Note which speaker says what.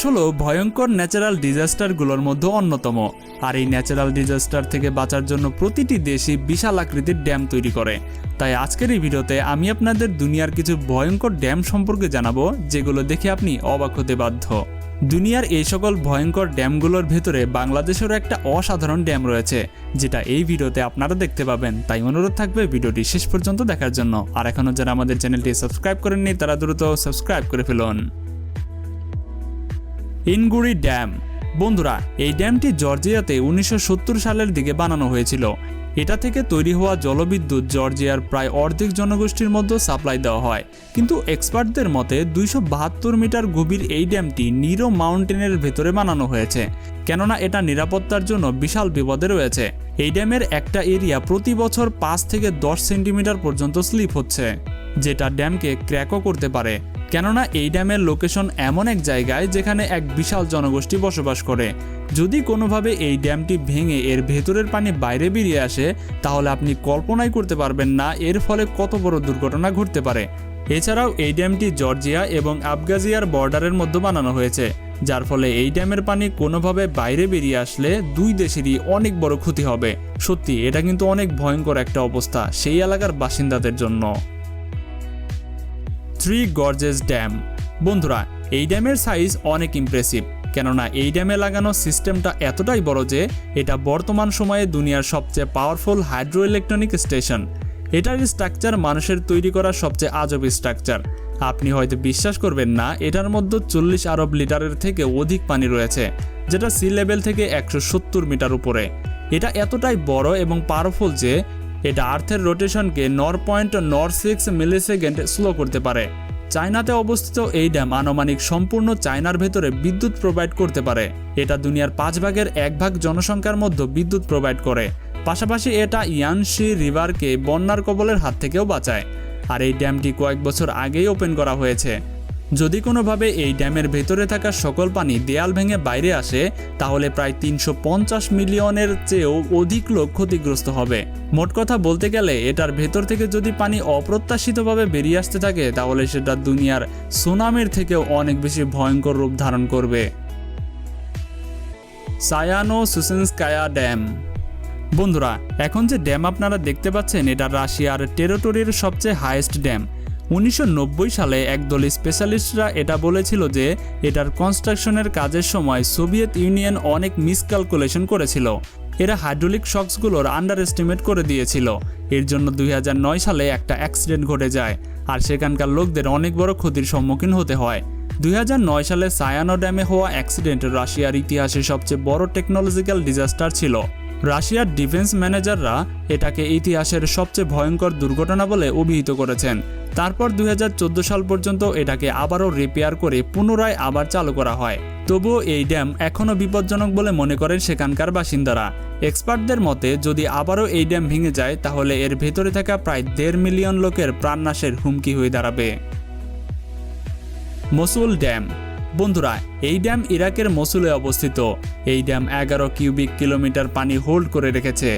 Speaker 1: হলো ভয়ঙ্কর ন্যাচারাল ডিজাস্টারগুলোর মধ্যে অন্যতম। আর এই ন্যাচারাল ডিজাস্টার থেকে বাঁচার জন্য প্রতিটি দেশই বিশাল আকৃতির ড্যাম তৈরি করে। তাই আজকের এই ভিডিওতে আমি আপনাদের দুনিয়ার কিছু ভয়ঙ্কর ড্যাম সম্পর্কে জানাবো, যেগুলো দেখে আপনি অবাক হতে বাধ্য। দুনিয়ার এই সকল ভয়ঙ্কর ড্যামগুলোর ভেতরে বাংলাদেশেরও একটা অসাধারণ ড্যাম রয়েছে, যেটা এই ভিডিওতে আপনারা দেখতে পাবেন। তাই অনুরোধ থাকবে ভিডিওটি শেষ পর্যন্ত দেখার জন্য। আর এখনও যারা আমাদের চ্যানেলটি সাবস্ক্রাইব করেননি তারা দ্রুত সাবস্ক্রাইব করে ফেলুন। ইনগুরি ড্যাম। বন্ধুরা, এই ড্যামটি জর্জিয়াতে 1970 সালের দিকে বানানো হয়েছিল। এটা থেকে তৈরি হওয়া জলবিদ্যুৎ জর্জিয়ার প্রায় অর্ধেক জনগোষ্ঠীর মধ্যে সাপ্লাই দেওয়া হয়। কিন্তু এক্সপার্টদের মতে 272 মিটার গভীর এই ড্যামটি নিরো মাউন্টেনের ভেতরে বানানো হয়েছে, কেননা এটা নিরাপত্তার জন্য বিশাল বিপদে রয়েছে। এই ড্যামের একটা এরিয়া প্রতি বছর 5 থেকে 10 সেন্টিমিটার পর্যন্ত স্লিপ হচ্ছে, যেটা ড্যামকে ক্র্যাকও করতে পারে। কেননা এই ড্যামের লোকেশন এমন এক জায়গায় যেখানে এক বিশাল জনগোষ্ঠী বসবাস করে। যদি কোনোভাবে এই ড্যামটি ভেঙে এর ভেতরের পানি বাইরে বেরিয়ে আসে, তাহলে আপনি কল্পনাই করতে পারবেন না এর ফলে কত বড় দুর্ঘটনা ঘটতে পারে। এছাড়াও এই ড্যামটি জর্জিয়া এবং আবগাজিয়ার বর্ডারের মধ্যে বানানো হয়েছে, যার ফলে এই ড্যামের পানি কোনোভাবে বাইরে বেরিয়ে আসলে দুই দেশেরই অনেক বড় ক্ষতি হবে। সত্যি এটা কিন্তু অনেক ভয়ঙ্কর একটা অবস্থা সেই এলাকার বাসিন্দাদের জন্য। Three gorges dam. বন্ধুরা, এই ড্যামের সাইজ অনেক ইমপ্রেসিভ, কেননা এই ড্যামে লাগানো সিস্টেমটা এতটাই বড় যে এটা বর্তমান সময়ে দুনিয়ার সবচেয়ে পাওয়ারফুল হাইড্রো ইলেকট্রনিক স্টেশন। এটার স্ট্রাকচার মানুষের তৈরি করা সবচেয়ে আজব স্ট্রাকচার। আপনি হয়তো বিশ্বাস করবেন না, এটার মধ্যে 40 আরব লিটারের থেকে অধিক পানি রয়েছে, যেটা সি লেভেল থেকে 170 মিটার উপরে। এটা এতটাই বড় এবং পাওয়ারফুল যে এটা আর্থের রোটেশনকে 0.06 মিলিসেকেন্ড স্লো করতে পারে। চায়নাতে অবস্থিত এই ড্যাম আনুমানিক সম্পূর্ণ চায়নার ভেতরে বিদ্যুৎ প্রোভাইড করতে পারে। এটা দুনিয়ার 5 ভাগের 1 ভাগ জনসংখ্যার মধ্যে বিদ্যুৎ প্রোভাইড করে। পাশাপাশি এটা ইয়ানশি রিভারকে বন্যার কবলের হাত থেকেও বাঁচায়। আর এই ড্যামটি কয়েক বছর আগেই ওপেন করা হয়েছে। যদি কোনোভাবে এই ড্যামের ভেতরে থাকা সকল পানি দেয়াল ভেঙে বাইরে আসে, তাহলে প্রায় 350 মিলিয়নের চেয়েও অধিক লোক ক্ষতিগ্রস্ত হবে। মোট কথা বলতে গেলে এটার ভেতর থেকে যদি পানি অপ্রত্যাশিতভাবে বেরিয়ে আসতে থাকে, তাহলে সেটা দুনিয়ার সুনামির থেকেও অনেক বেশি ভয়ঙ্কর রূপ ধারণ করবে। সায়ানো-সুসিনস্কায়া ড্যাম। বন্ধুরা, এখন যে ড্যাম আপনারা দেখতে পাচ্ছেন, এটা রাশিয়ার টেরিটরির সবচেয়ে হাইয়েস্ট ড্যাম। 1990 সালে একদল স্পেশালিস্টরা এটা বলেছিল যে এটার কনস্ট্রাকশনের কাজের সময় সোভিয়েত ইউনিয়ন অনেক মিসক্যালকুলেশন করেছিল। এরা হাইড্রোলিক শকসগুলোর আন্ডার এস্টিমেট করে দিয়েছিল। এর জন্য 2009 সালে একটা অ্যাক্সিডেন্ট ঘটে যায়, আর সেখানকার লোকদের অনেক বড় ক্ষতির সম্মুখীন হতে হয়। 2009 সালে সায়ানো ড্যামে হওয়া অ্যাক্সিডেন্ট রাশিয়ার ইতিহাসে সবচেয়ে বড় টেকনোলজিক্যাল ডিজাস্টার ছিল। রাশিয়ার ডিফেন্স ম্যানেজাররা এটাকে ইতিহাসের সবচেয়ে ভয়ঙ্কর দুর্ঘটনা বলে অভিহিত করেছেন। তারপর 2014 সাল পর্যন্ত এটাকে আবারও রিপেয়ার করে পুনরায় আবার চালু করা হয়। তবুও এই ড্যাম এখনও বিপজ্জনক বলে মনে করেন সেখানকার বাসিন্দারা। এক্সপার্টদের মতে যদি আবারও এই ড্যাম ভেঙে যায়, তাহলে এর ভেতরে থাকা প্রায় 1.5 মিলিয়ন লোকের প্রাণনাশের হুমকি হয়ে দাঁড়াবে। মসুল ড্যাম। বন্ধুরা, এই ড্যাম ইরাকের মসুলে অবস্থিত। এই ড্যাম 11 কিউবিক কিলোমিটার পানি হোল্ড করে রেখেছে।